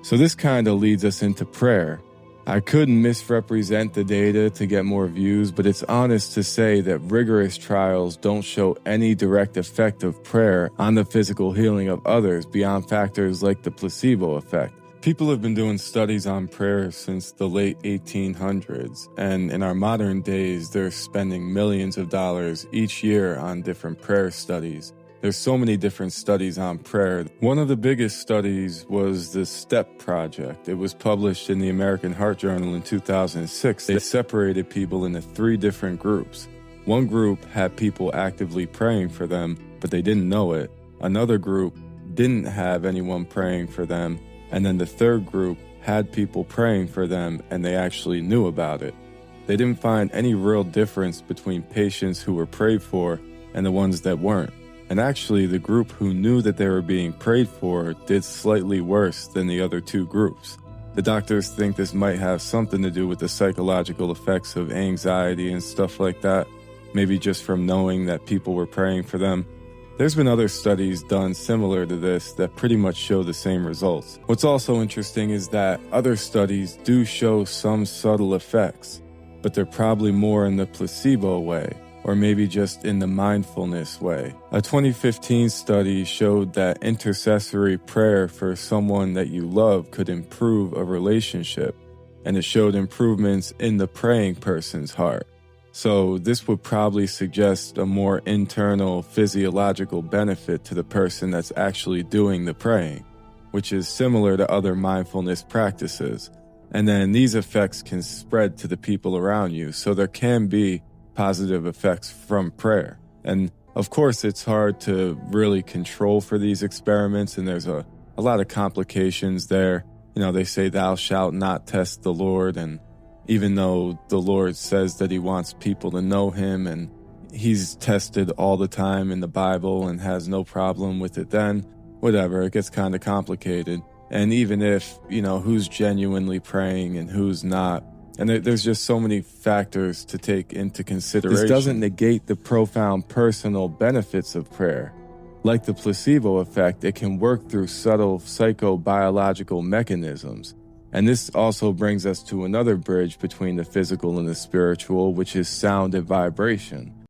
So this kind of leads us into prayer. I could misrepresent the data to get more views, but it's honest to say that rigorous trials don't show any direct effect of prayer on the physical healing of others beyond factors like the placebo effect. People have been doing studies on prayer since the late 1800s, and in our modern days, they're spending millions of dollars each year on different prayer studies. There's so many different studies on prayer. One of the biggest studies was the STEP project. It was published in the American Heart Journal in 2006. They separated people into 3 different groups. One group had people actively praying for them, but they didn't know it. Another group didn't have anyone praying for them. And then the third group had people praying for them, and they actually knew about it. They didn't find any real difference between patients who were prayed for and the ones that weren't. And actually, the group who knew that they were being prayed for did slightly worse than the other 2 groups. The doctors think this might have something to do with the psychological effects of anxiety and stuff like that, maybe just from knowing that people were praying for them. There's been other studies done similar to this that pretty much show the same results. What's also interesting is that other studies do show some subtle effects, but they're probably more in the placebo way, or maybe just in the mindfulness way. A 2015 study showed that intercessory prayer for someone that you love could improve a relationship, and it showed improvements in the praying person's heart. So this would probably suggest a more internal physiological benefit to the person that's actually doing the praying, which is similar to other mindfulness practices. And then these effects can spread to the people around you, so there can be positive effects from prayer. And of course, it's hard to really control for these experiments, and there's a lot of complications there. You know, they say thou shalt not test the Lord, and even though the Lord says that he wants people to know him, and he's tested all the time in the Bible and has no problem with it, then whatever, it gets kind of complicated. And even if, who's genuinely praying and who's not, and there's just so many factors to take into consideration. This doesn't negate the profound personal benefits of prayer. Like the placebo effect, it can work through subtle psychobiological mechanisms. And this also brings us to another bridge between the physical and the spiritual, which is sound and vibration.